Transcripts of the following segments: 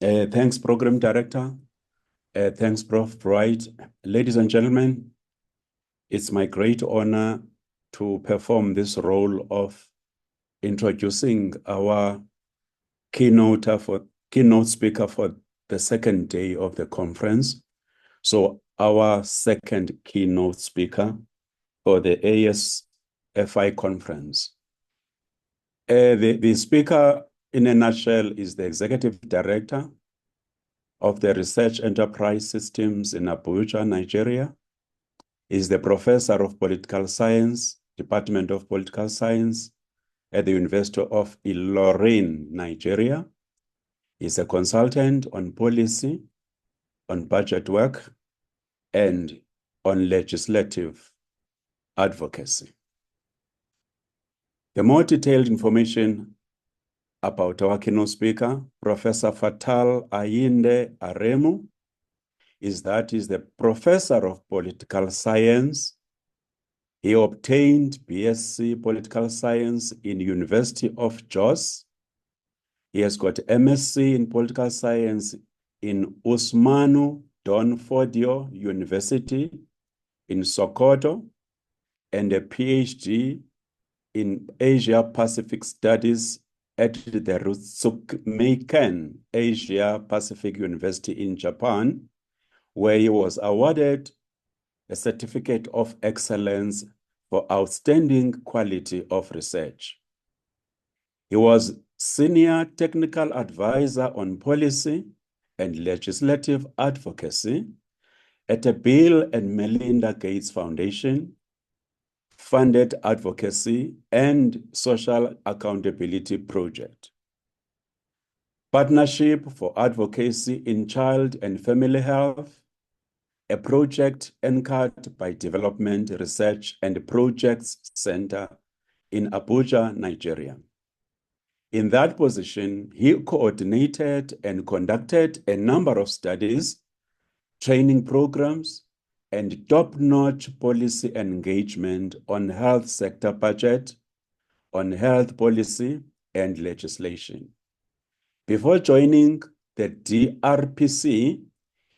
Thanks, Program Director. Thanks, Prof. Bright. Ladies and gentlemen, it's my great honor to perform this role of introducing our keynote speaker for the second day of the conference. So our second keynote speaker for the ASFI conference. The speaker, in a nutshell, is the Executive Director of the Research Enterprise Systems in Abuja, Nigeria. Is the Professor of Political Science, Department of Political Science at the University of Ilorin, Nigeria. Is a consultant on policy, on budget work, and on legislative advocacy. The more detailed information about our keynote speaker, Professor Fatai Ayinde Aremu, is the Professor of Political Science. He obtained BSc Political Science in University of Jos. He has got MSc in Political Science in Usmanu Don Fodio University in Sokoto, and a PhD in Asia Pacific Studies at the Ritsumeikan Asia Pacific University in Japan, where he was awarded a Certificate of Excellence for Outstanding Quality of Research. He was Senior Technical Advisor on Policy and Legislative Advocacy at the Bill and Melinda Gates Foundation, Funded Advocacy and Social Accountability Project, Partnership for Advocacy in Child and Family Health, a project anchored by Development Research and Projects Center in Abuja, Nigeria. In that position, he coordinated and conducted a number of studies, training programs, and top-notch policy engagement on health sector budget, on health policy and legislation. Before joining the DRPC,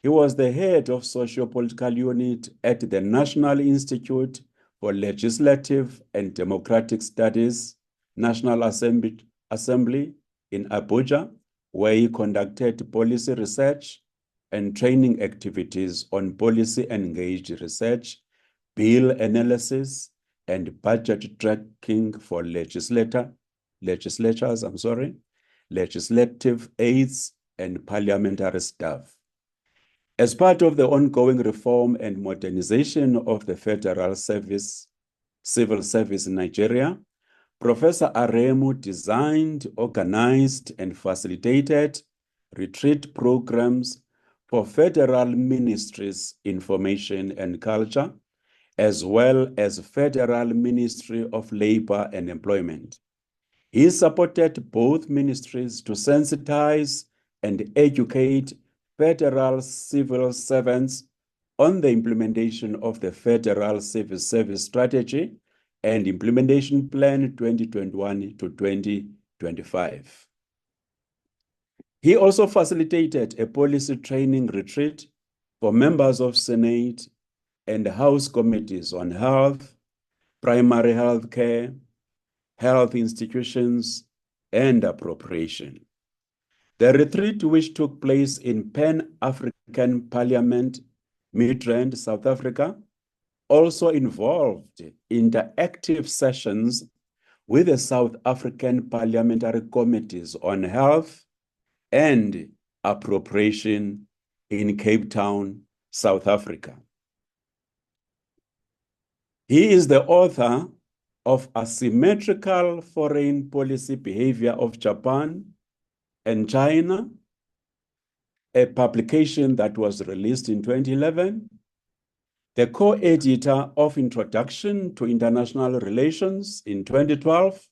he was the head of socio-political unit at the National Institute for Legislative and Democratic Studies, National Assembly in Abuja, where he conducted policy research and training activities on policy-engaged research, bill analysis, and budget tracking for legislative aides, and parliamentary staff. As part of the ongoing reform and modernization of the federal civil service in Nigeria, Professor Aremu designed, organized, and facilitated retreat programs for federal ministries, information and culture, as well as Federal Ministry of Labor and Employment. He supported both ministries to sensitize and educate federal civil servants on the implementation of the Federal Civil Service Strategy and Implementation Plan 2021 to 2025. He also facilitated a policy training retreat for members of Senate and House committees on health, primary health care, health institutions, and appropriation. The retreat, which took place in Pan-African Parliament, Midrand, South Africa, also involved interactive sessions with the South African parliamentary committees on health and appropriation in Cape Town, South Africa. He is the author of Asymmetrical Foreign Policy Behavior of Japan and China, a publication that was released in 2011, the co-editor of Introduction to International Relations in 2012,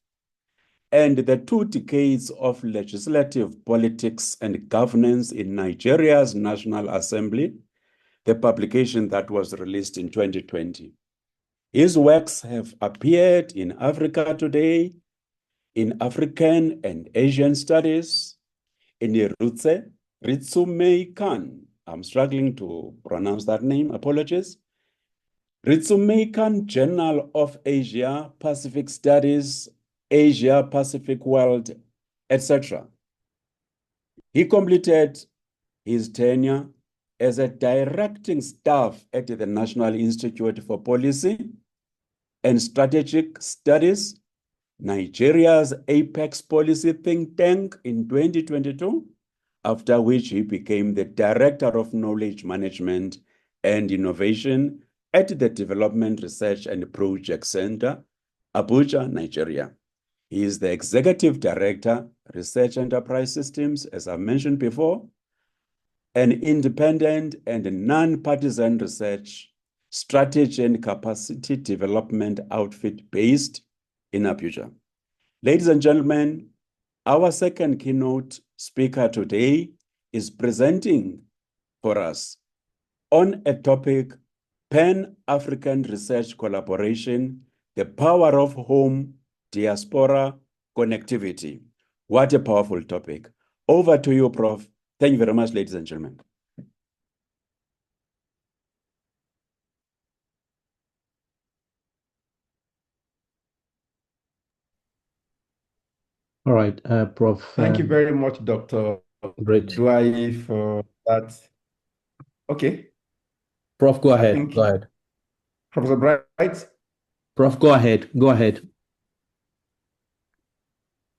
and the 2 decades of legislative politics and governance in Nigeria's National Assembly, the publication that was released in 2020. His works have appeared in Africa Today, in African and Asian Studies, in Irutse, Ritsumei Khan. I'm struggling to pronounce that name, apologies. Ritsumei Khan, Journal of Asia Pacific Studies, Asia Pacific World, etc. He completed his tenure as a directing staff at the National Institute for Policy and Strategic Studies, Nigeria's apex policy think tank in 2022, after which he became the Director of Knowledge Management and Innovation at the Development Research and Project Center, Abuja, Nigeria. He is the Executive Director, Research Enterprise Systems, as I mentioned before, an independent and non-partisan research, strategy and capacity development outfit based in Abuja. Ladies and gentlemen, our second keynote speaker today is presenting for us on a topic, Pan-African Research Collaboration, the power of home diaspora connectivity. What a powerful topic. Over to you, Prof. Thank you very much, ladies and gentlemen. All right, Prof. Thank you very much, Dr. Great. Dwai, for that. Okay. Prof, go ahead. Go ahead. Professor Bright. Prof, go ahead. Go ahead.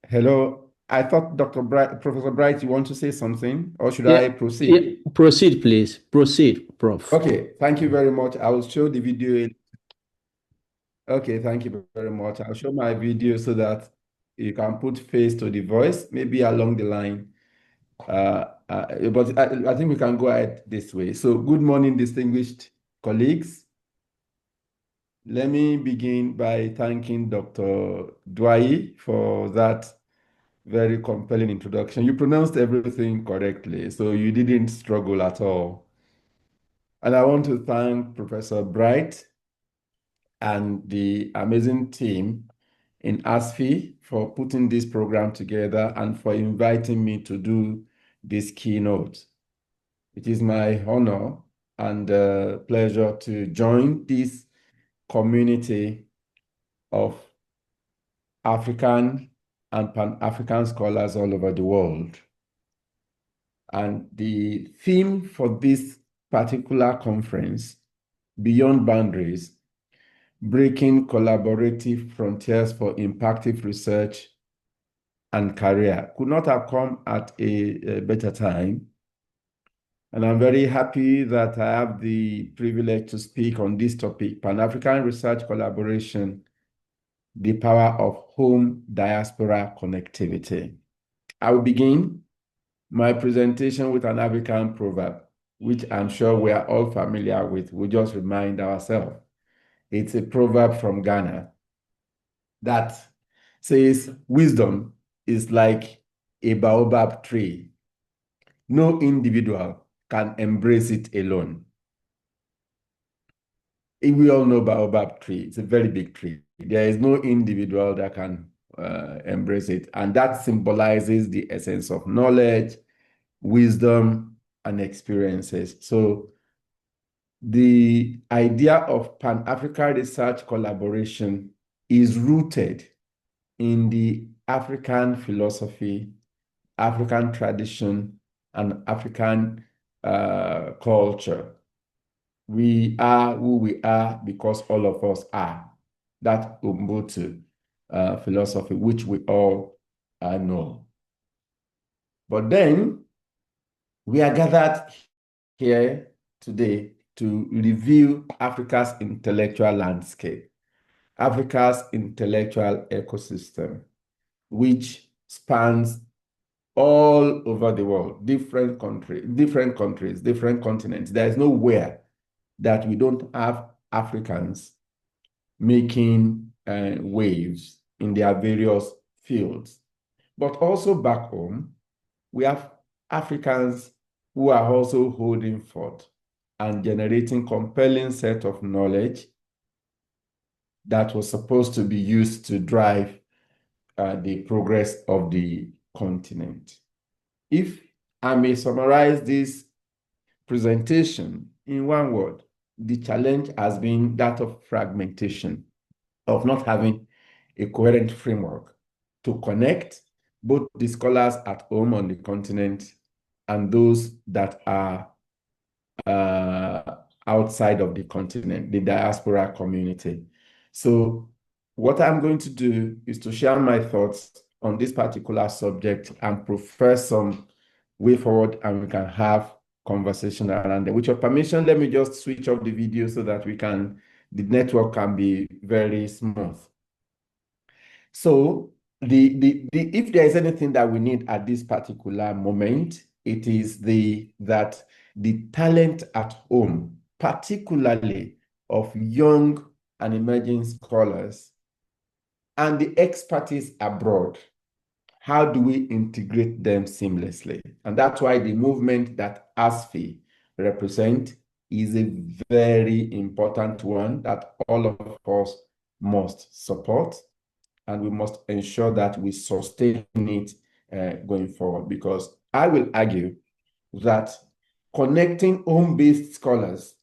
Hello. I thought Professor Bright, you want to say something, or should I proceed? Yeah, proceed, please. Proceed, Prof. Okay. Thank you very much. I will show the video. Okay. Thank you very much. I'll show my video so that you can put face to the voice, maybe along the line. But I think we can go ahead this way. So, good morning, distinguished colleagues. Let me begin by thanking Dr. Dwai for that very compelling introduction. You pronounced everything correctly, so you didn't struggle at all. And I want to thank Professor Bright and the amazing team in ASFI for putting this program together and for inviting me to do this keynote. It is my honor and pleasure to join this community of African and Pan-African scholars all over the world. And the theme for this particular conference, Beyond Boundaries, Breaking Collaborative Frontiers for Impactful Research and Career, could not have come at a better time. And I'm very happy that I have the privilege to speak on this topic, Pan-African Research Collaboration, the power of home diaspora connectivity. I will begin my presentation with an African proverb, which I'm sure we are all familiar with. We'll just remind ourselves. It's a proverb from Ghana that says, wisdom is like a baobab tree. No individual can embrace it alone. We all know baobab tree. It's a very big tree. There is no individual that can embrace it. And that symbolizes the essence of knowledge, wisdom, and experiences. So the idea of Pan-African research collaboration is rooted in the African philosophy, African tradition, and African culture. We are who we are because all of us are. That Ubuntu philosophy, which we all know. But then we are gathered here today to review Africa's intellectual landscape, Africa's intellectual ecosystem, which spans all over the world, different countries, different continents. There is nowhere that we don't have Africans making waves in their various fields. But also back home, we have Africans who are also holding forth and generating compelling set of knowledge that was supposed to be used to drive the progress of the continent. If I may summarize this presentation in one word. The challenge has been that of fragmentation, of not having a coherent framework to connect both the scholars at home on the continent and those that are outside of the continent, the diaspora community. So what I'm going to do is to share my thoughts on this particular subject and profess some way forward, and we can have conversation around it. With your permission, let me just switch off the video so that the network can be very smooth. So if there is anything that we need at this particular moment, it is that the talent at home, particularly of young and emerging scholars, and the expertise abroad, how do we integrate them seamlessly? And that's why the movement that ASFI represents is a very important one that all of us must support, and we must ensure that we sustain it going forward, because I will argue that connecting home-based scholars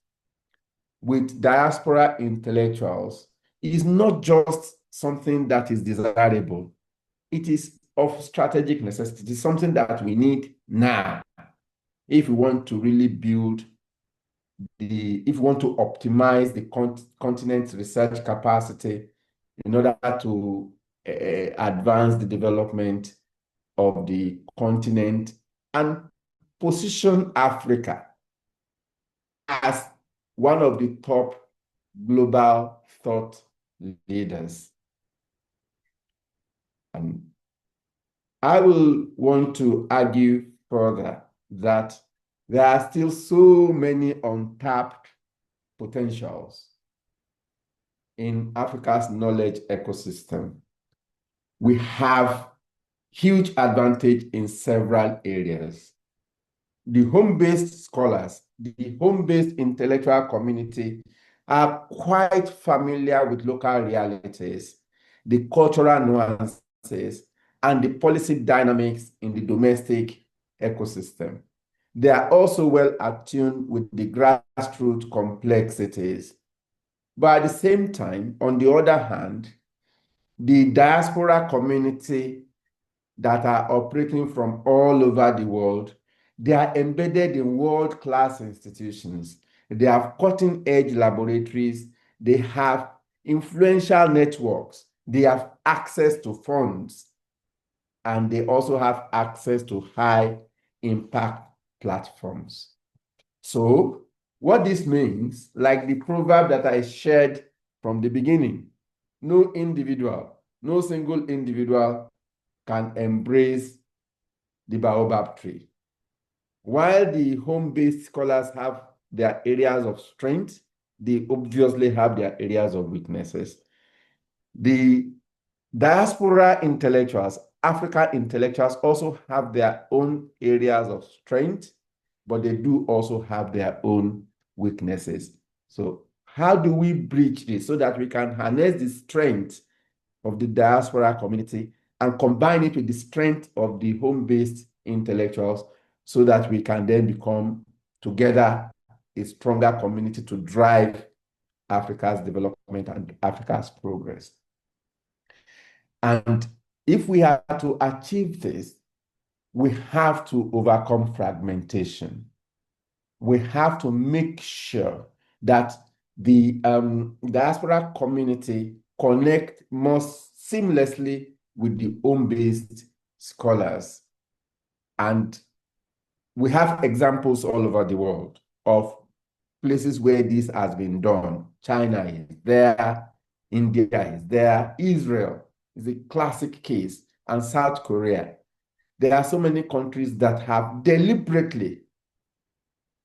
with diaspora intellectuals is not just something that is desirable. It is of strategic necessity. It is something that we need now if we want to really if we want to optimize the continent's research capacity in order to advance the development of the continent and position Africa as one of the top global thought leaders. And I will want to argue further that there are still so many untapped potentials in Africa's knowledge ecosystem. We have huge advantage in several areas. The home-based scholars, the home-based intellectual community are quite familiar with local realities, the cultural nuances, and the policy dynamics in the domestic ecosystem. They are also well attuned with the grassroots complexities. But at the same time, on the other hand, the diaspora community that are operating from all over the world, they are embedded in world-class institutions. They have cutting-edge laboratories. They have influential networks. They have access to funds. And they also have access to high-impact platforms. So what this means, like the proverb that I shared from the beginning, no single individual can embrace the baobab tree. While the home-based scholars have their areas of strength, they obviously have their areas of weaknesses. The diaspora intellectuals, African intellectuals, also have their own areas of strength, but they do also have their own weaknesses. So how do we bridge this so that we can harness the strength of the diaspora community and combine it with the strength of the home-based intellectuals so that we can then become together a stronger community to drive Africa's development and Africa's progress? And if we are to achieve this, we have to overcome fragmentation. We have to make sure that the diaspora community connect more seamlessly with the home-based scholars. And we have examples all over the world of places where this has been done. China is there, India is there, Israel is a classic case, and South Korea. There are so many countries that have deliberately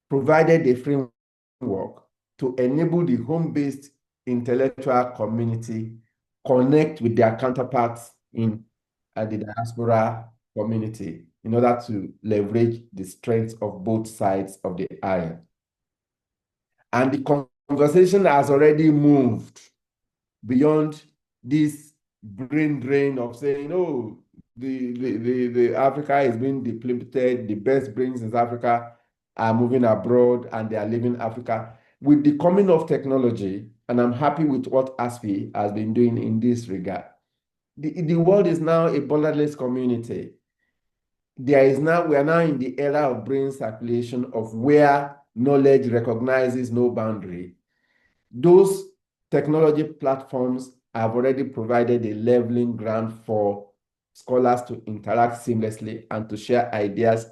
provided a framework to enable the home-based intellectual community connect with their counterparts in the diaspora community in order to leverage the strengths of both sides of the aisle. And the conversation has already moved beyond this brain drain of saying, oh, the Africa is being depleted, the best brains in Africa are moving abroad and they are leaving Africa. With the coming of technology, and I'm happy with what ASFI has been doing in this regard, the world is now a borderless community. We are now in the era of brain circulation, of where knowledge recognizes no boundary. Those technology platforms have already provided a leveling ground for scholars to interact seamlessly and to share ideas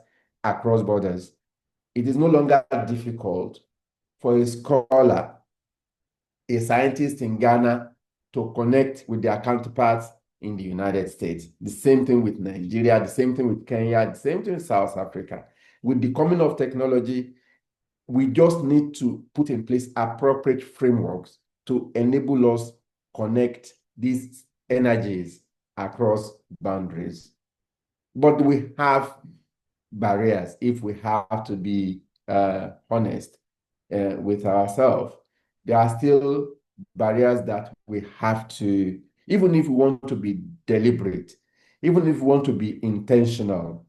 across borders. It is no longer difficult for a scholar, a scientist in Ghana, to connect with their counterparts in the United States. The same thing with Nigeria, the same thing with Kenya, the same thing with South Africa. With the coming of technology, we just need to put in place appropriate frameworks to enable us connect these energies across boundaries. But we have barriers, if we have to be honest with ourselves. There are still barriers that we have to, even if we want to be deliberate, even if we want to be intentional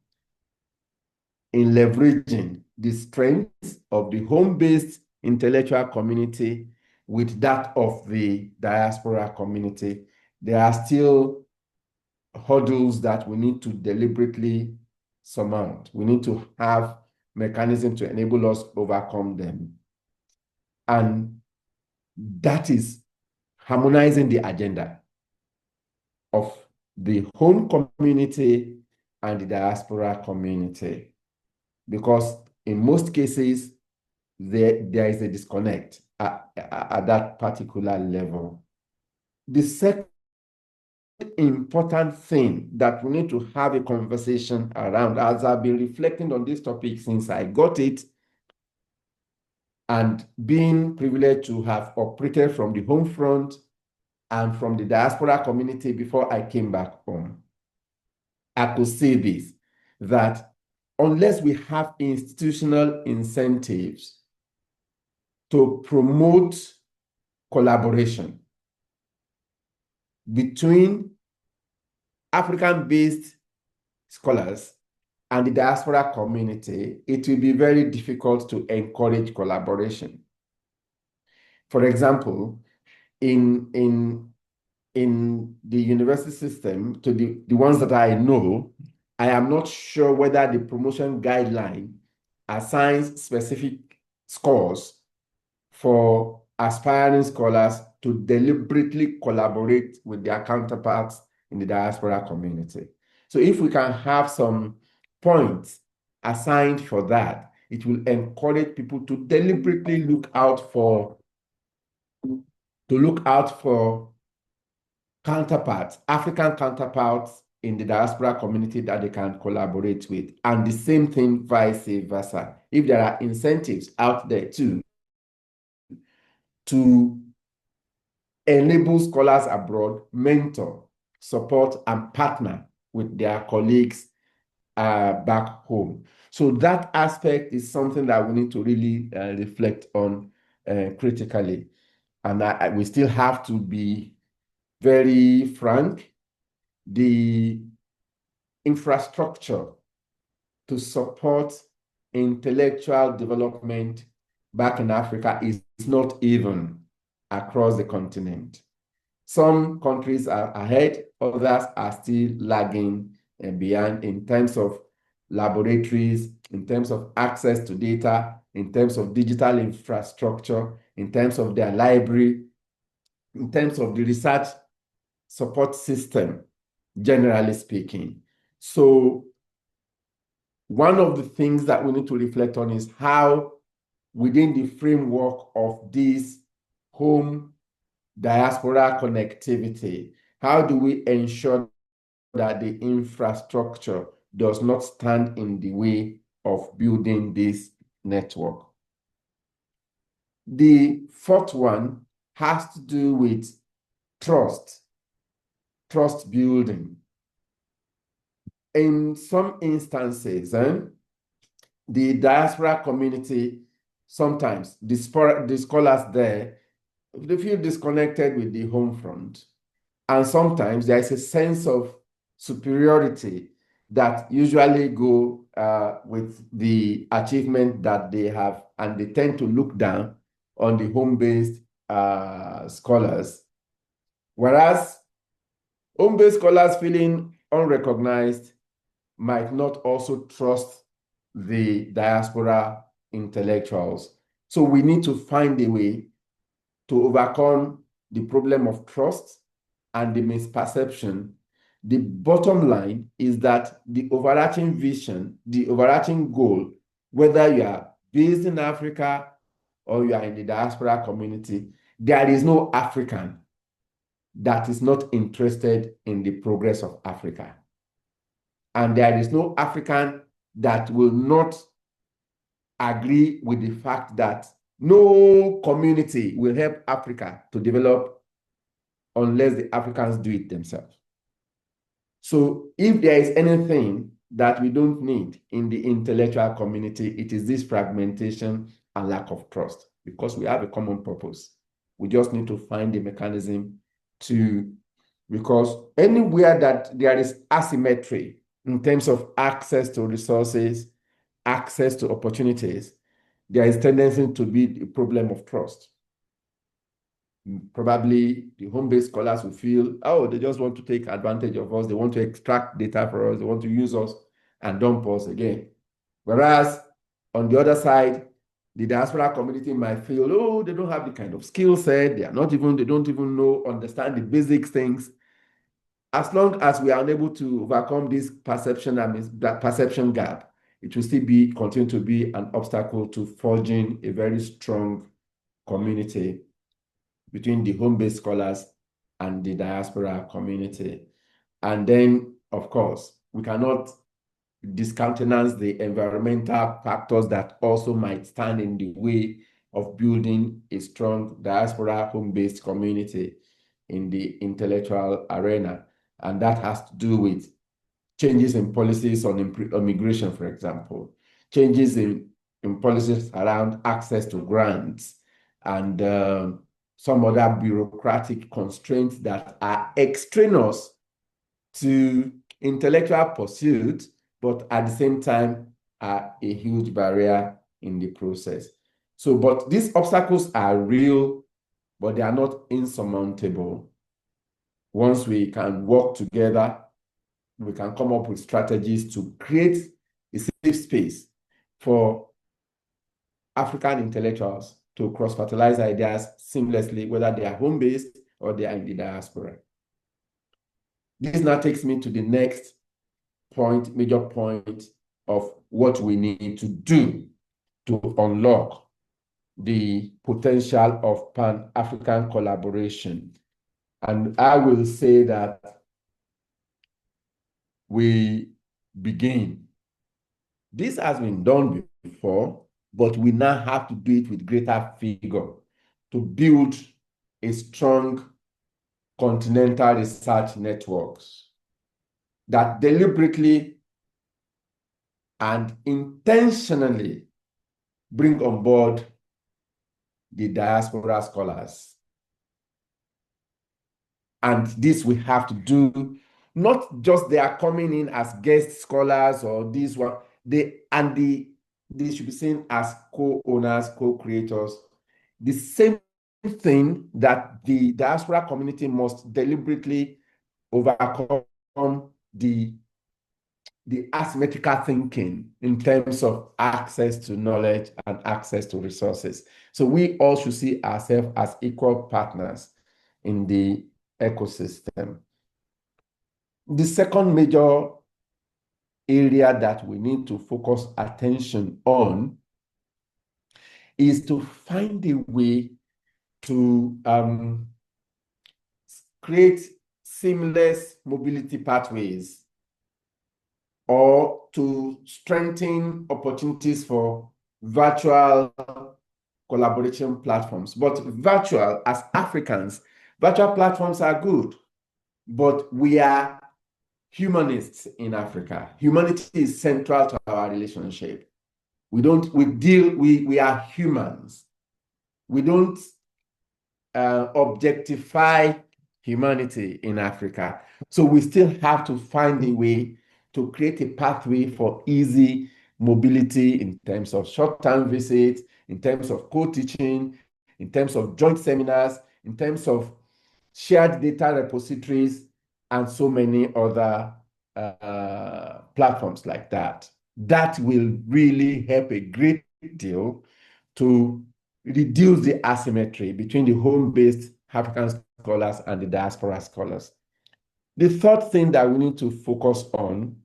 in leveraging the strengths of the home-based intellectual community with that of the diaspora community, there are still hurdles that we need to deliberately surmount. We need to have mechanisms to enable us to overcome them. And that is harmonizing the agenda of the home community and the diaspora community. Because in most cases, there is a disconnect at that particular level. The second important thing that we need to have a conversation around, as I've been reflecting on this topic since I got it, and being privileged to have operated from the home front and from the diaspora community before I came back home, I could say this, that unless we have institutional incentives to promote collaboration between African-based scholars and the diaspora community, it will be very difficult to encourage collaboration. For example, in the university system, to the ones that I know, I am not sure whether the promotion guideline assigns specific scores for aspiring scholars to deliberately collaborate with their counterparts in the diaspora community. So if we can have some points assigned for that, it will encourage people to deliberately look out for counterparts, African counterparts in the diaspora community that they can collaborate with. And the same thing vice versa. If there are incentives out there too, to enable scholars abroad, mentor, support, and partner with their colleagues back home. So that aspect is something that we need to really reflect on critically. And we still have to be very frank. The infrastructure to support intellectual development back in Africa is not even across the continent. Some countries are ahead, others are still lagging behind in terms of laboratories, in terms of access to data, in terms of digital infrastructure, in terms of their library, in terms of the research support system, generally speaking. So one of the things that we need to reflect on is how, within the framework of this home diaspora connectivity, how do we ensure that the infrastructure does not stand in the way of building this network? The fourth one has to do with trust building. In some instances, the diaspora community, sometimes the scholars there, they feel disconnected with the home front. And sometimes there is a sense of superiority that usually go with the achievement that they have, and they tend to look down on the home-based scholars. Whereas home-based scholars feeling unrecognized might not also trust the diaspora intellectuals. So we need to find a way to overcome the problem of trust and the misperception. The bottom line is that the overarching vision, the overarching goal, whether you are based in Africa or you are in the diaspora community, there is no African that is not interested in the progress of Africa. And there is no African that will not agree with the fact that no community will help Africa to develop unless the Africans do it themselves. So if there is anything that we don't need in the intellectual community, it is this fragmentation and lack of trust, because we have a common purpose. We just need to find a mechanism to, because anywhere that there is asymmetry in terms of access to resources, access to opportunities, there is tendency to be a problem of trust. Probably the home-based scholars will feel, oh, they just want to take advantage of us. They want to extract data for us. They want to use us and dump us again. Whereas on the other side, the diaspora community might feel, oh, they don't have the kind of skill set. They don't even understand the basic things. As long as we are unable to overcome this perception and that perception gap, it will still continue to be an obstacle to forging a very strong community between the home-based scholars and the diaspora community. And then, of course, we cannot discountenance the environmental factors that also might stand in the way of building a strong diaspora home-based community in the intellectual arena. And that has to do with changes in policies on immigration, for example, changes in policies around access to grants, and some other bureaucratic constraints that are extraneous to intellectual pursuit, but at the same time are a huge barrier in the process. So, but these obstacles are real, but they are not insurmountable. Once we can work together, we can come up with strategies to create a safe space for African intellectuals to cross-fertilize ideas seamlessly, whether they are home-based or they are in the diaspora. This now takes me to the next point, major point of what we need to do to unlock the potential of Pan-African collaboration. And I will say that we begin. This has been done before, but we now have to do it with greater vigor to build a strong continental research networks that deliberately and intentionally bring on board the diaspora scholars. And this we have to do, not just they are coming in as guest scholars or this one, they should be seen as co-owners, co-creators. The same thing that the diaspora community must deliberately overcome the asymmetrical thinking in terms of access to knowledge and access to resources. So we all should see ourselves as equal partners in the ecosystem. The second major area that we need to focus attention on is to find a way to create seamless mobility pathways or to strengthen opportunities for virtual collaboration platforms. But virtual, as Africans, virtual platforms are good, but we are humanists in Africa. Humanity is central to our relationship. We are humans. We don't objectify humanity in Africa. So we still have to find a way to create a pathway for easy mobility in terms of short-term visits, in terms of co-teaching, in terms of joint seminars, in terms of shared data repositories, and so many other platforms like that. That will really help a great deal to reduce the asymmetry between the home-based African scholars and the diaspora scholars. The third thing that we need to focus on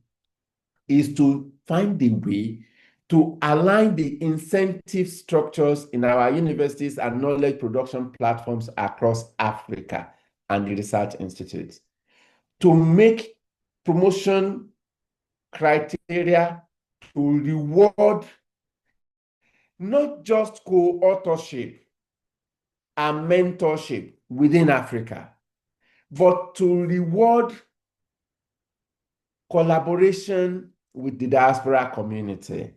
is to find a way to align the incentive structures in our universities and knowledge production platforms across Africa and the research institutes to make promotion criteria to reward not just co-authorship and mentorship within Africa, but to reward collaboration with the diaspora community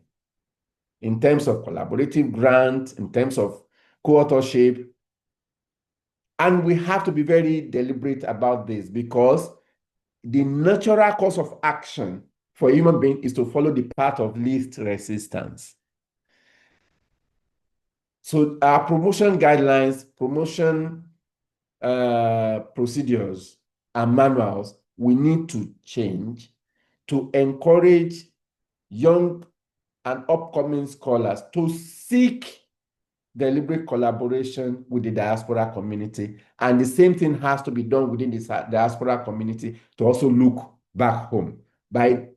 in terms of collaborative grants, in terms of co-authorship. And we have to be very deliberate about this because the natural course of action for a human being is to follow the path of least resistance. So our promotion guidelines, promotion procedures, and manuals, we need to change to encourage young and upcoming scholars to seek deliberate collaboration with the diaspora community. And the same thing has to be done within the diaspora community to also look back home by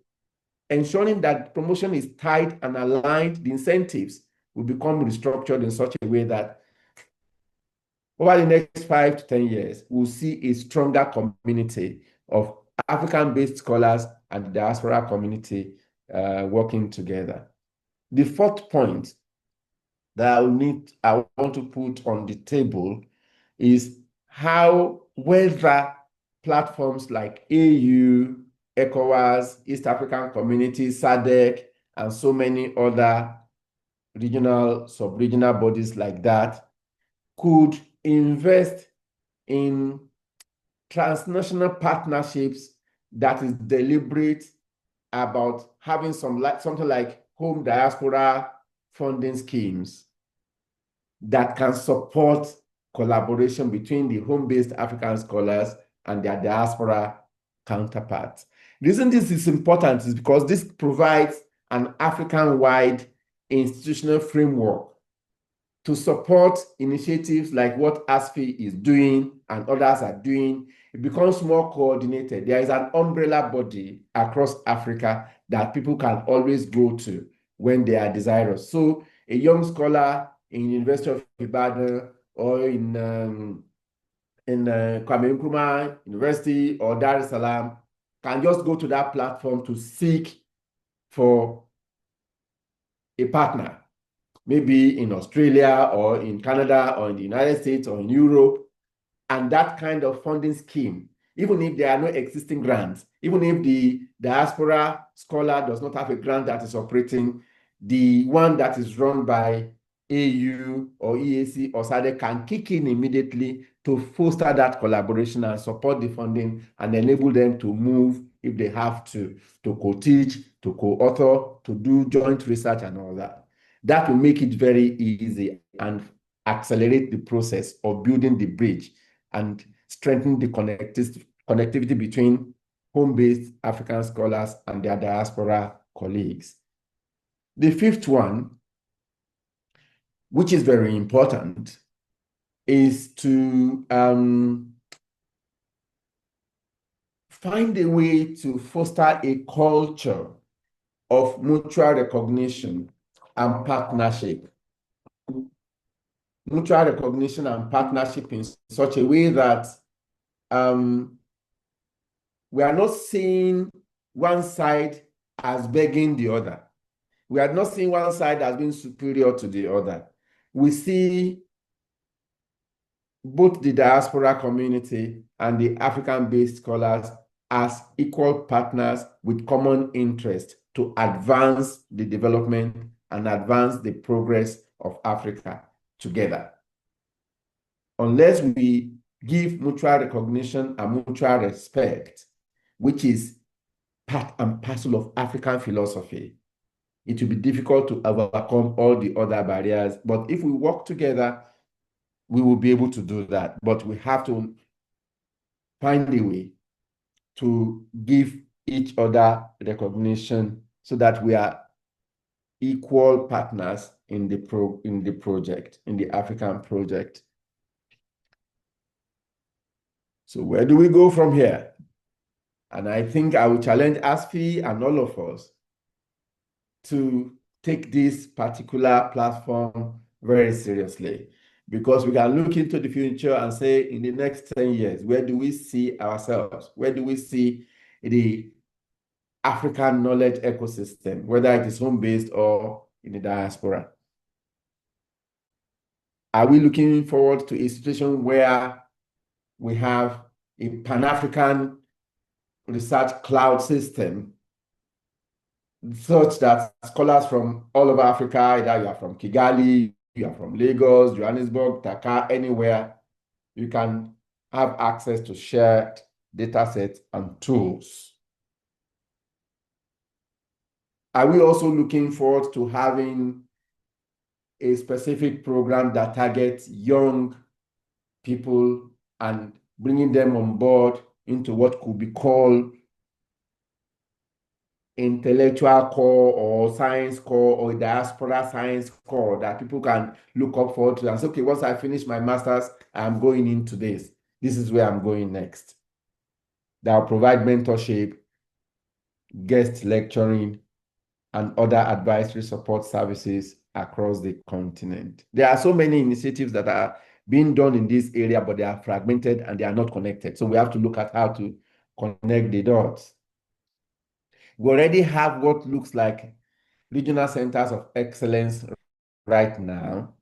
ensuring that promotion is tied and aligned. The incentives will become restructured in such a way that over the next 5 to 10 years, we'll see a stronger community of African-based scholars and the diaspora community working together. The fourth point that I want to put on the table is how whether platforms like AU, ECOWAS, East African Community, SADC, and so many other regional, sub-regional bodies like that could invest in transnational partnerships that is deliberate about having something like home diaspora funding schemes that can support collaboration between the home-based African scholars and their diaspora counterparts. The reason this is important is because this provides an African-wide institutional framework to support initiatives like what ASFI is doing and others are doing. It becomes more coordinated. There is an umbrella body across Africa that people can always go to when they are desirous. So a young scholar in University of Ibadan or in Kwame Nkrumah University or Dar es Salaam can just go to that platform to seek for a partner, maybe in Australia or in Canada or in the United States or in Europe. And that kind of funding scheme, even if there are no existing grants, even if the diaspora scholar does not have a grant that is operating, the one that is run by AU or EAC or SADC can kick in immediately to foster that collaboration and support the funding and enable them to move if they have to co-teach, to co-author, to do joint research and all that. That will make it very easy and accelerate the process of building the bridge and strengthen the connectivity between home-based African scholars and their diaspora colleagues. The fifth one, which is very important, is to find a way to foster a culture of mutual recognition and partnership. Mutual recognition and partnership in such a way that we are not seeing one side as begging the other. We are not seeing one side as being superior to the other. We see both the diaspora community and the African-based scholars as equal partners with common interest to advance the development and advance the progress of Africa together. Unless we give mutual recognition and mutual respect, which is part and parcel of African philosophy, it will be difficult to overcome all the other barriers. But if we work together, we will be able to do that. But we have to find a way to give each other recognition so that we are equal partners in the project, in the African project. So where do we go from here? And I think I will challenge ASFI and all of us to take this particular platform very seriously, because we can look into the future and say, in the next 10 years, where do we see ourselves? Where do we see the African knowledge ecosystem, whether it is home-based or in the diaspora? Are we looking forward to a situation where we have a Pan-African research cloud system such that scholars from all over Africa, either you are from Kigali, you are from Lagos, Johannesburg, Dakar, anywhere, you can have access to shared data sets and tools? Are we also looking forward to having a specific program that targets young people and bringing them on board into what could be called intellectual core or science core or diaspora science core that people can look up forward to and say, okay, once I finish my master's, I'm going into this. This is where I'm going next. That will provide mentorship, guest lecturing, and other advisory support services across the continent. There are so many initiatives that are being done in this area, but they are fragmented and they are not connected. So we have to look at how to connect the dots. We already have what looks like regional centers of excellence right now,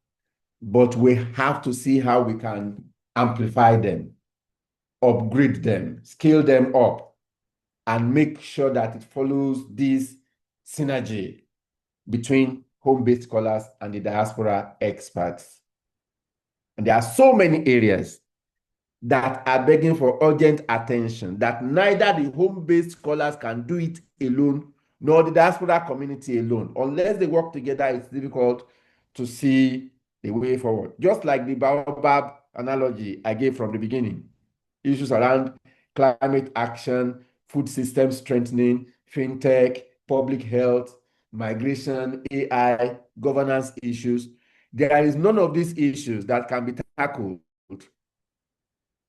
but we have to see how we can amplify them, upgrade them, scale them up, and make sure that it follows this synergy between home-based scholars and the diaspora experts. And there are so many areas that are begging for urgent attention that neither the home-based scholars can do it alone, nor the diaspora community alone. Unless they work together, it's difficult to see the way forward. Just like the baobab analogy I gave from the beginning, issues around climate action, food system strengthening, fintech, public health, migration, AI, governance issues. There is none of these issues that can be tackled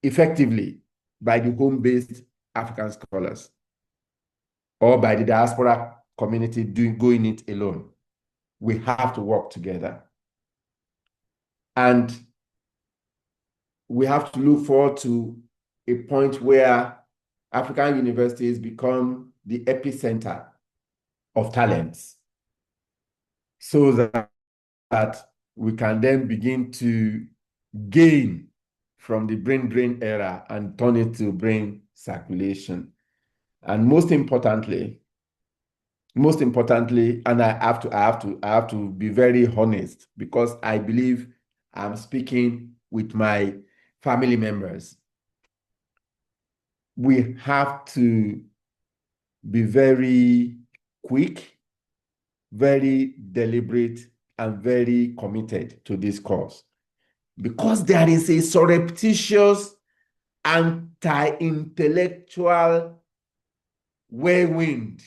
effectively by the home-based African scholars or by the diaspora community going it alone. We have to work together. And we have to look forward to a point where African universities become the epicenter of talents, so that we can then begin to gain from the brain drain era and turn it to brain circulation. And most importantly, and I have to be very honest, because I believe I'm speaking with my family members. We have to be very quick, very deliberate, and very committed to this cause, because there is a surreptitious anti-intellectual whirlwind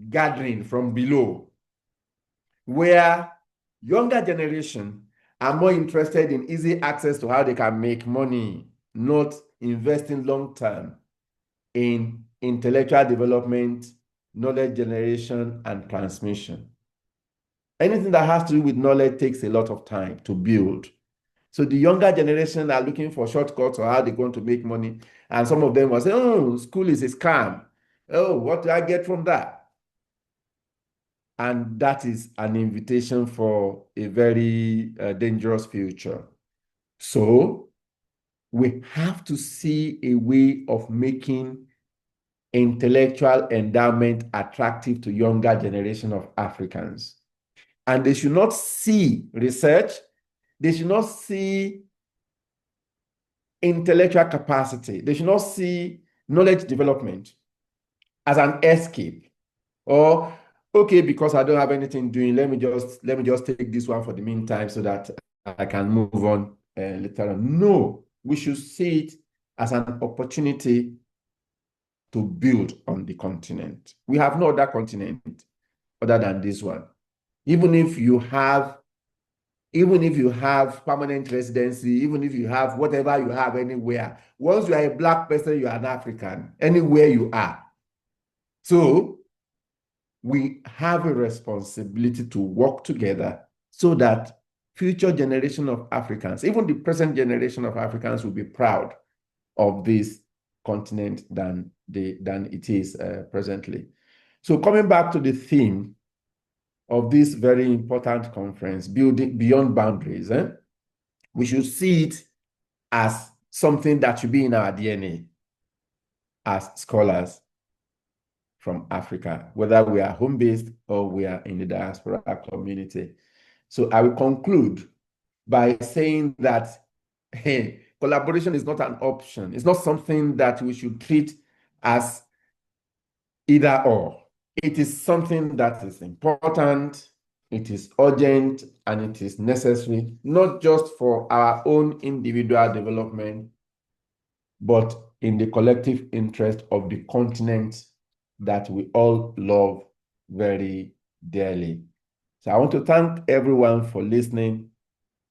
gathering from below, where younger generation are more interested in easy access to how they can make money, not investing long-term in intellectual development, knowledge generation, and transmission. Anything that has to do with knowledge takes a lot of time to build. So the younger generation are looking for shortcuts or how they're going to make money. And some of them will say, oh, school is a scam. Oh, what do I get from that? And that is an invitation for a very dangerous future. So we have to see a way of making intellectual endowment attractive to younger generation of Africans. And they should not see research, they should not see intellectual capacity. They should not see knowledge development as an escape, or okay, because I don't have anything doing, let me just take this one for the meantime so that I can move on later on. No, we should see it as an opportunity to build on the continent. We have no other continent other than this one. Even if you have permanent residency, even if you have whatever you have anywhere, once you are a Black person, you are an African, anywhere you are. So we have a responsibility to work together so that future generation of Africans, even the present generation of Africans, will be proud of this continent than it is presently. So coming back to the theme of this very important conference, building beyond boundaries, we should see it as something that should be in our DNA as scholars from Africa, whether we are home-based or we are in the diaspora community. So I will conclude by saying that collaboration is not an option. It's not something that we should treat as either or. It is something that is important, it is urgent, and it is necessary, not just for our own individual development, but in the collective interest of the continent that we all love very dearly. So I want to thank everyone for listening.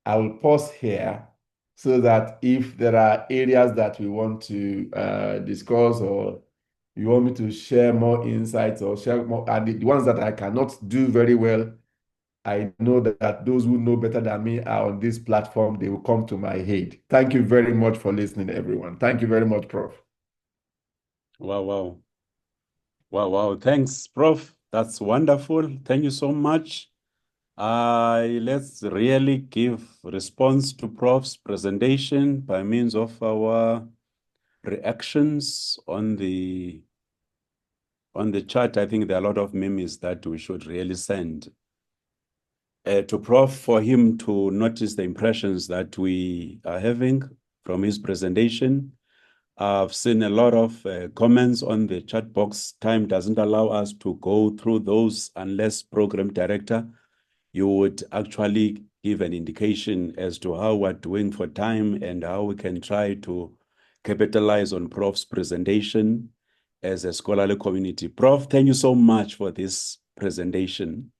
I will pause here so that if there are areas that we want to discuss, or you want me to share more insights or share more, and the ones that I cannot do very well, I know that those who know better than me are on this platform. They will come to my aid. Thank you very much for listening, everyone. Thank you very much, Prof. Wow. Thanks, Prof. That's wonderful. Thank you so much. Let's really give response to Prof's presentation by means of our reactions on the chat. I think there are a lot of memes that we should really send to Prof for him to notice the impressions that we are having from his presentation. I've seen a lot of comments on the chat box. Time doesn't allow us to go through those unless Program Director, you would actually give an indication as to how we're doing for time and how we can try to capitalize on Prof's presentation as a scholarly community. Prof, thank you so much for this presentation.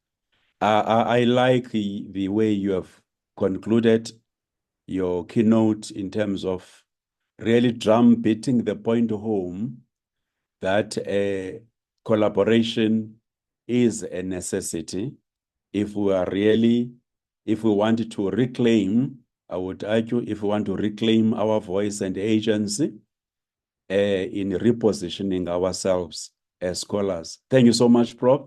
I like the way you have concluded your keynote in terms of really drum beating the point home that collaboration is a necessity if we want to reclaim, I would argue, if we want to reclaim our voice and agency in repositioning ourselves as scholars. Thank you so much, Prof.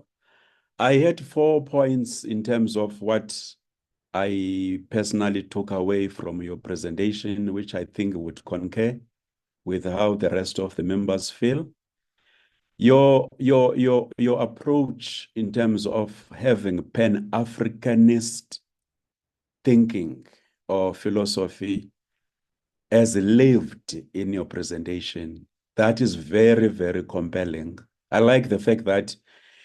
I had 4 points in terms of what I personally took away from your presentation, which I think would concur with how the rest of the members feel. Your approach in terms of having Pan-Africanist thinking or philosophy as lived in your presentation, that is very, very compelling. I like the fact that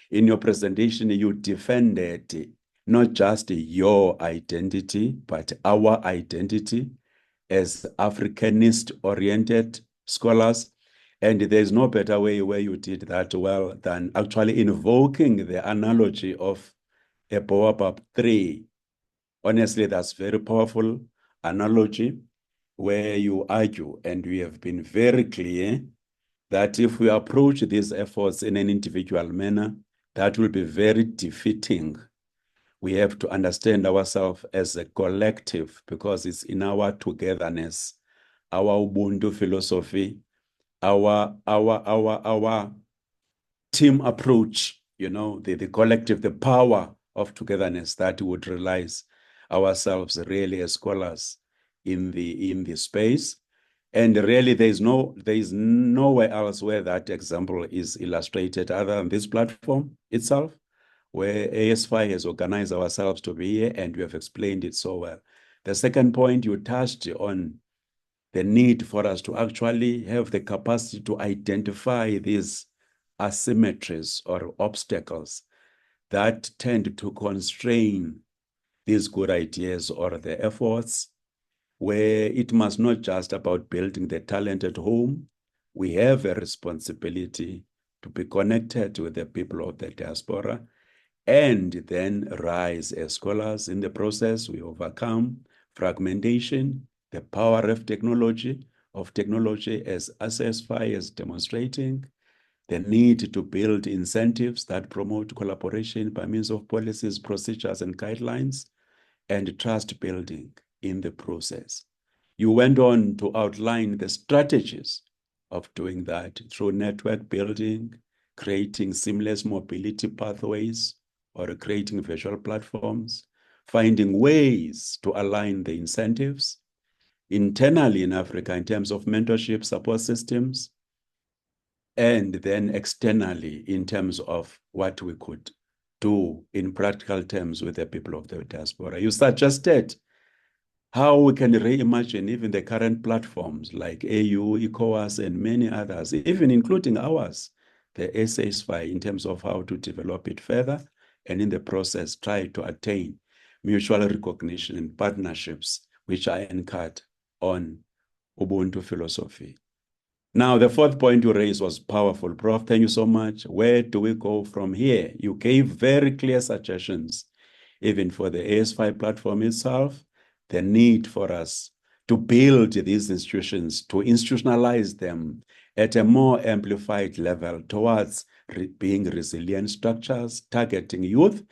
in your presentation, you defended not just your identity, but our identity as Africanist-oriented scholars. And there's no better way where you did that well than actually invoking the analogy of a baobab tree. Honestly, that's very powerful analogy where you argue, and we have been very clear that if we approach these efforts in an individual manner, that will be very defeating. We have to understand ourselves as a collective because it's in our togetherness, our Ubuntu philosophy, our team approach, the collective, the power of togetherness that would realize ourselves really as scholars in the space. And really, there is nowhere else where that example is illustrated other than this platform itself, where ASFI has organized ourselves to be here, and we have explained it so well. The second point you touched on the need for us to actually have the capacity to identify these asymmetries or obstacles that tend to constrain these good ideas or the efforts, where it must not just about building the talent at home. We have a responsibility to be connected with the people of the diaspora and then rise as scholars. In the process, we overcome fragmentation, the power of technology as SSFI is demonstrating, the need to build incentives that promote collaboration by means of policies, procedures, and guidelines, and trust building in the process. You went on to outline the strategies of doing that through network building, creating seamless mobility pathways, or creating virtual platforms, finding ways to align the incentives internally in Africa in terms of mentorship support systems, and then externally in terms of what we could do in practical terms with the people of the diaspora. You suggested how we can reimagine even the current platforms like AU, ECOWAS, and many others, even including ours, the SSFI, in terms of how to develop it further, and in the process, try to attain mutual recognition and partnerships, which are anchored on Ubuntu philosophy. Now, the fourth point you raised was powerful. Prof, thank you so much. Where do we go from here? You gave very clear suggestions, even for the AS5 platform itself, the need for us to build these institutions, to institutionalize them at a more amplified level towards being resilient structures, targeting youth,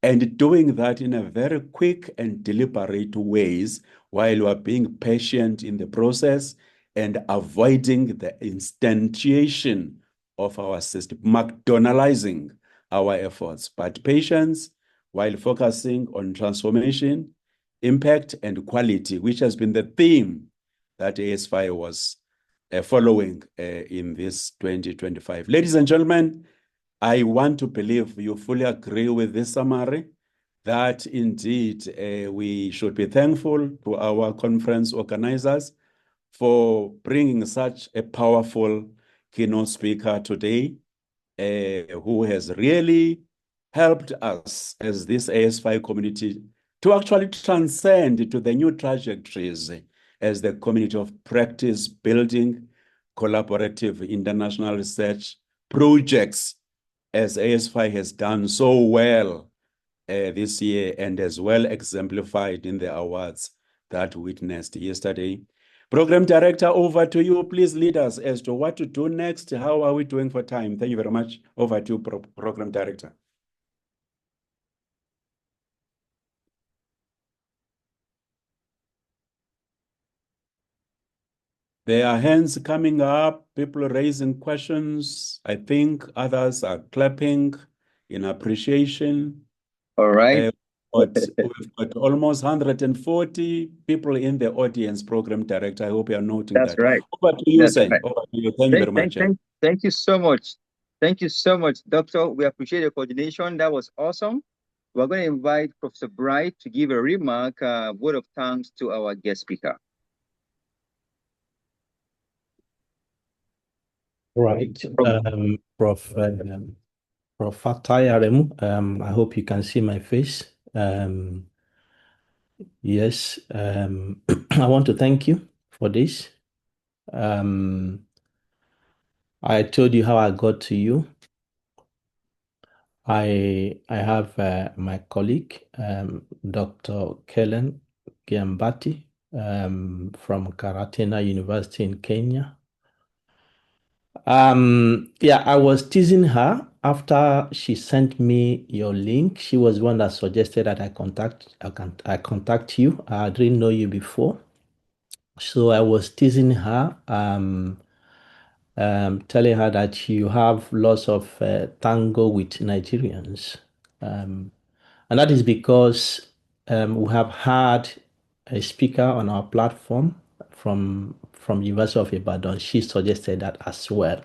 and doing that in a very quick and deliberate ways while we are being patient in the process and avoiding the instantiation of our system, McDonaldizing our efforts, but patience while focusing on transformation, impact, and quality, which has been the theme that AS5 was following in this 2025. Ladies and gentlemen, I want to believe you fully agree with this summary, that indeed we should be thankful to our conference organizers for bringing such a powerful keynote speaker today, who has really helped us as this AS5 community to actually transcend to the new trajectories as the community of practice building collaborative international research projects, as AS5 has done so well this year and as well exemplified in the awards that witnessed yesterday. Program Director, over to you. Please lead us as to what to do next. How are we doing for time? Thank you very much. Over to you, Program Director. There are hands coming up, people raising questions. I think others are clapping in appreciation. All right. We've got almost 140 people in the audience, Program Director. I hope you are noting That's that. right. Over to you, That's sir. right. Over to you. Thank you very much. Thank you so much. Thank you so much, Doctor. We appreciate your coordination. That was awesome. We're going to invite Professor Bright to give a remark, word of thanks to our guest speaker. Right. Prof. Prof. Fatai Aremu, I hope you can see my face. Yes, I want to thank you for this. I told you how I got to you. I have my colleague, Dr. Kellen Giambati, from Karatena University in Kenya. Yeah, I was teasing her after she sent me your link. She was one that suggested that I contact you. I didn't know you before, so I was teasing her, telling her that you have lots of tango with Nigerians, and that is because we have had a speaker on our platform from University of Ibadan. She suggested that as well.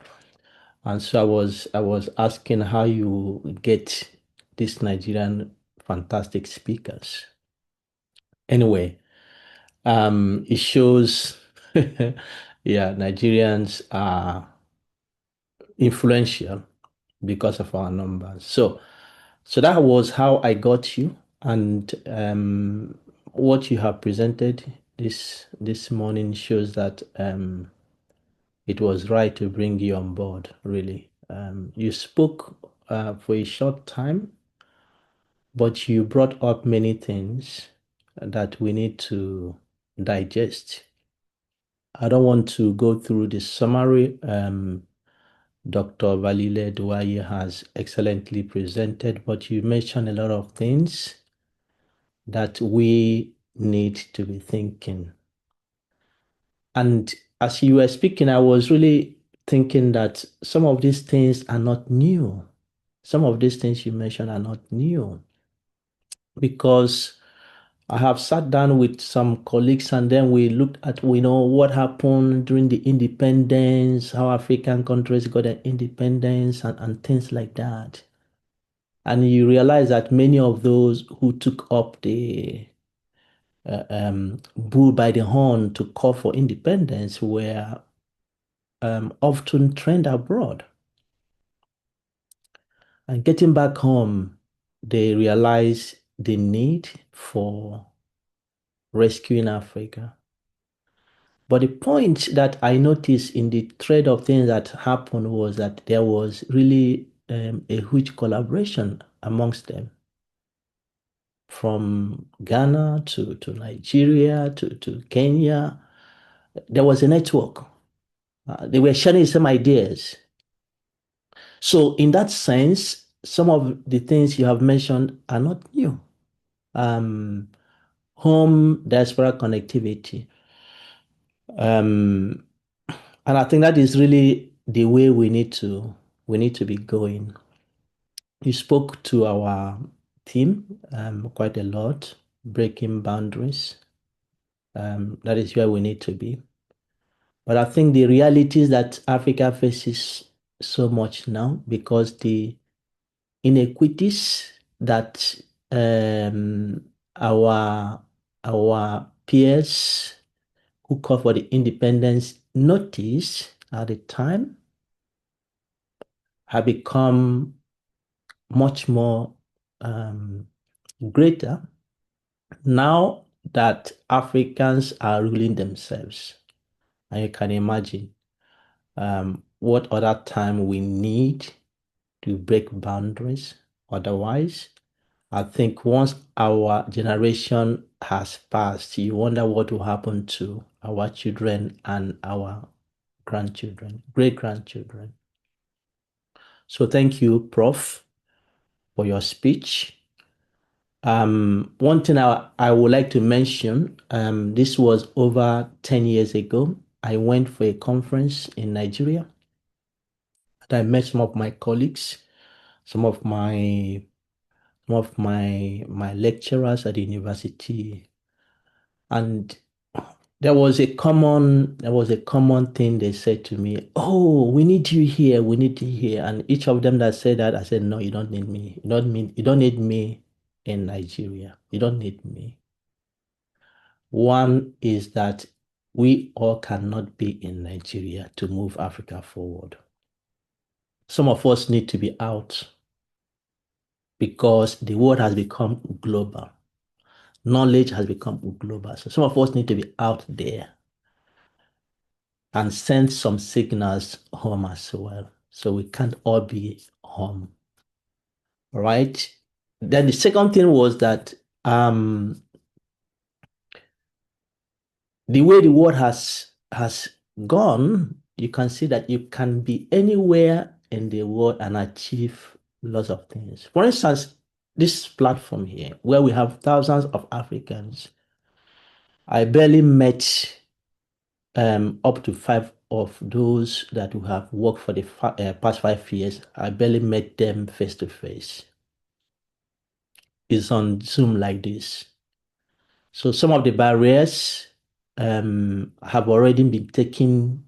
And so I was asking how you get these Nigerian fantastic speakers. Anyway, it shows Yeah, Nigerians are influential because of our numbers. So that was how I got you, and what you have presented this morning shows that it was right to bring you on board. Really, you spoke for a short time, but you brought up many things that we need to digest. I don't want to go through the summary. Dr. Valile Duaye has excellently presented, but you mentioned a lot of things that we need to be thinking. And as you were speaking, I was really thinking that some of these things are not new. Some of these things you mentioned are not new, because I have sat down with some colleagues and then we looked at, what happened during the independence, how African countries got their independence and things like that. And you realize that many of those who took up the bull by the horn to call for independence were often trained abroad. And getting back home, they realize the need for rescuing Africa. But the point that I noticed in the thread of things that happened was that there was really a huge collaboration amongst them. From Ghana to Nigeria to Kenya, there was a network. They were sharing some ideas. So in that sense, some of the things you have mentioned are not new. Home diaspora connectivity. And I think that is really the way we need to be going. You spoke to our team quite a lot, breaking boundaries. That is where we need to be. But I think the realities that Africa faces so much now, because the inequities that our peers who call for the independence notice at the time have become much more greater now that Africans are ruling themselves. And you can imagine what other time we need to break boundaries. Otherwise, I think once our generation has passed, you wonder what will happen to our children and our grandchildren, great-grandchildren. So thank you, Prof, for your speech. One thing I would like to mention, this was over 10 years ago. I went for a conference in Nigeria. And I met some of my colleagues, some of my lecturers at the university, and there was a common thing they said to me. Oh, we need you here, we need you here. And each of them that said that, I said, no, you don't need me. You don't need me in Nigeria. You don't need me. One is that we all cannot be in Nigeria to move Africa forward. Some of us need to be out because the world has become global. Knowledge has become global. So some of us need to be out there and send some signals home as well. So we can't all be home. All right. Then the second thing was that the way the world has gone, you can see that you can be anywhere in the world and achieve lots of things. For instance, this platform here, where we have thousands of Africans, I barely met up to 5 of those that who have worked for the past 5 years. I barely met them face to face. It's on Zoom like this. So some of the barriers have already been taken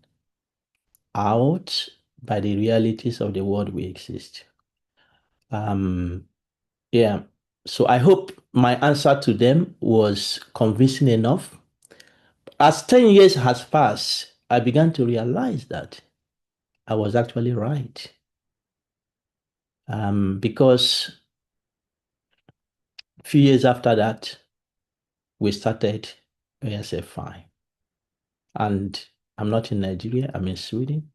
out by the realities of the world we exist. Yeah. So I hope my answer to them was convincing enough. as 10 years has passed, I began to realize that I was actually right. Because a few years after that, we started ASFI. And I'm not in Nigeria, I'm in Sweden.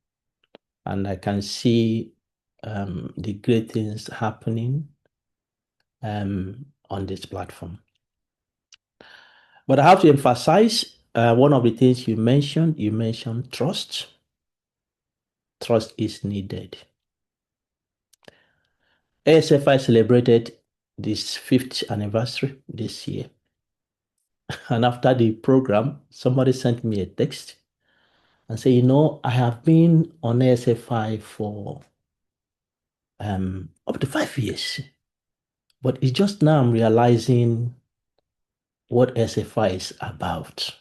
And I can see the great things happening on this platform. But I have to emphasize one of the things you mentioned trust. Trust is needed. ASFI celebrated this 5th anniversary this year. And after the program, somebody sent me a text and said, I have been on ASFI for up to 5 years. But it's just now I'm realizing what ASFI is about.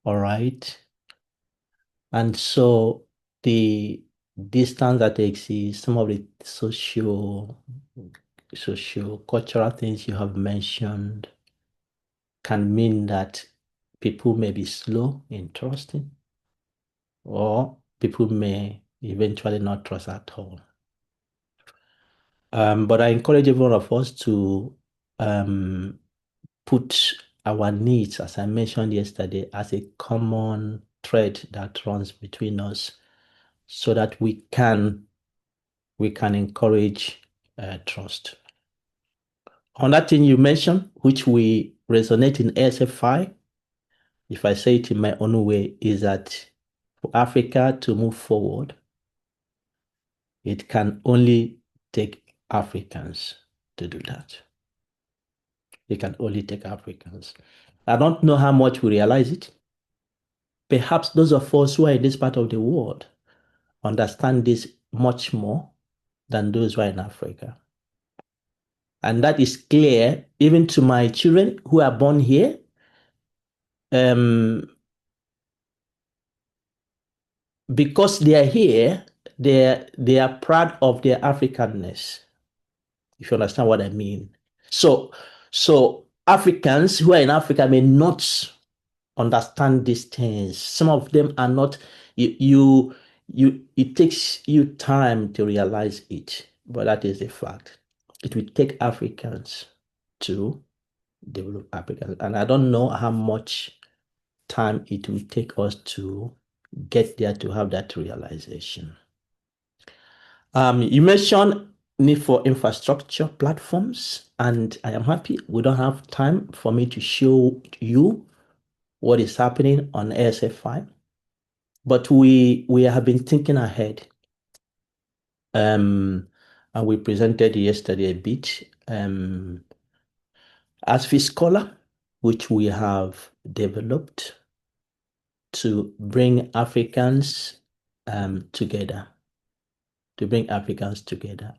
All right. And so the distance that exists, some of the social cultural things you have mentioned can mean that people may be slow in trusting, or people may eventually not trust at all. But I encourage every one of us to put our needs, as I mentioned yesterday, as a common thread that runs between us, so that we can encourage trust. Another thing you mentioned, which we resonate in ASFI, if I say it in my own way, is that for Africa to move forward, it can only take Africans to do that. It can only take Africans. I don't know how much we realize it. Perhaps those of us who are in this part of the world understand this much more than those who are in Africa. And that is clear even to my children who are born here. Because they are here, they are proud of their Africanness, if you understand what I mean. So Africans who are in Africa may not understand these things. Some of them are not. It takes you time to realize it, but that is a fact. It will take Africans to develop Africans, and I don't know how much time it will take us to get there to have that realization. You mentioned need for infrastructure platforms, and I am happy we don't have time for me to show you what is happening on ASFI, but we have been thinking ahead, and we presented yesterday a bit as Fiscola, which we have developed to bring Africans together.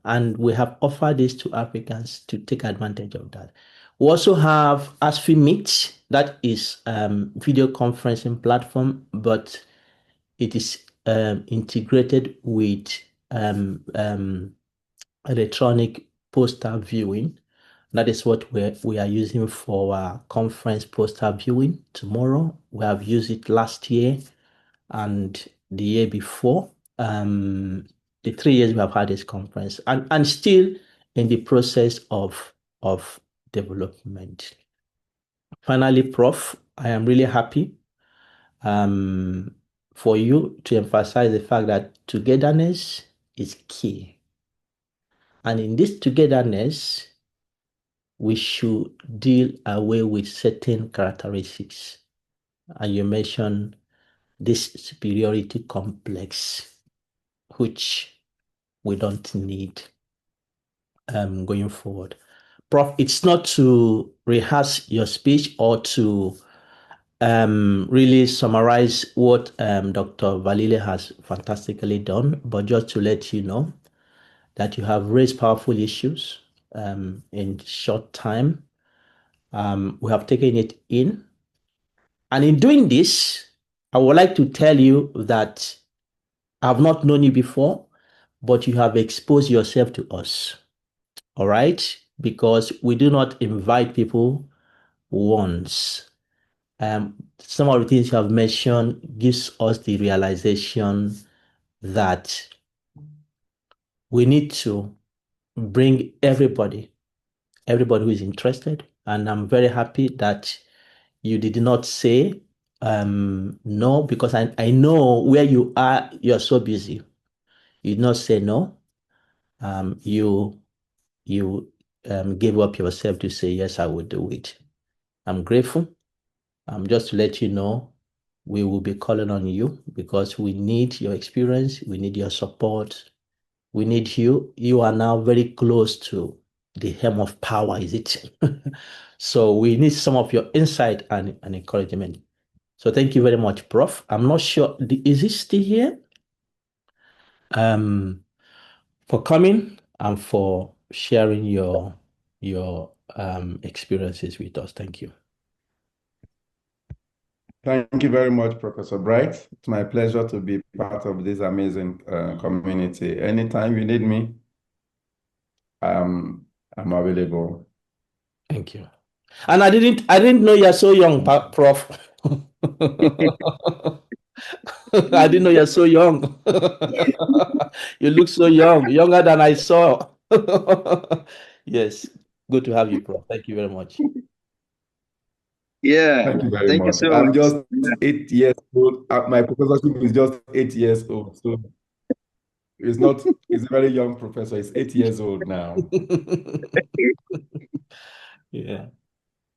And we have offered this to Africans to take advantage of that. We also have ASFI Meet, that is video conferencing platform, but it is integrated with electronic poster viewing. That is what we are using for our conference poster viewing tomorrow. We have used it last year and the year before. The 3 years we have had this conference, and still in the process of development. Finally, Prof, I am really happy for you to emphasize the fact that togetherness is key. And in this togetherness, we should deal away with certain characteristics. And you mentioned this superiority complex, which we don't need going forward. Prof, it's not to rehearse your speech or to really summarize what Dr. Valile has fantastically done, but just to let you know that you have raised powerful issues in short time. We have taken it in. And in doing this, I would like to tell you that I have not known you before, but you have exposed yourself to us. All right? Because we do not invite people once. some of the things you have mentioned gives us the realization that we need to bring everybody who is interested. And I'm very happy that you did not say no, because I know where you are, you're so busy. You did not say no. You gave up yourself to say, yes, I will do it. I'm grateful. Just to let you know, we will be calling on you because we need your experience. We need your support. We need you. You are now very close to the hem of power, is it? So we need some of your insight and encouragement. So thank you very much, Prof. I'm not sure, is he still here? For coming and for sharing your experiences with us. Thank you. Thank you very much, Professor Bright. It's my pleasure to be part of this amazing community. Anytime you need me, I'm available. Thank you. And I didn't know you're so young, Prof. I didn't know you're so young. You look so young, younger than I saw. Yes, good to have you, Prof. Thank you very much. Yeah, Thank you very thank you much. so I'm much. just 8 years old. My professorship is just 8 years old. So it's a very young professor. He's 8 years old now. Yeah.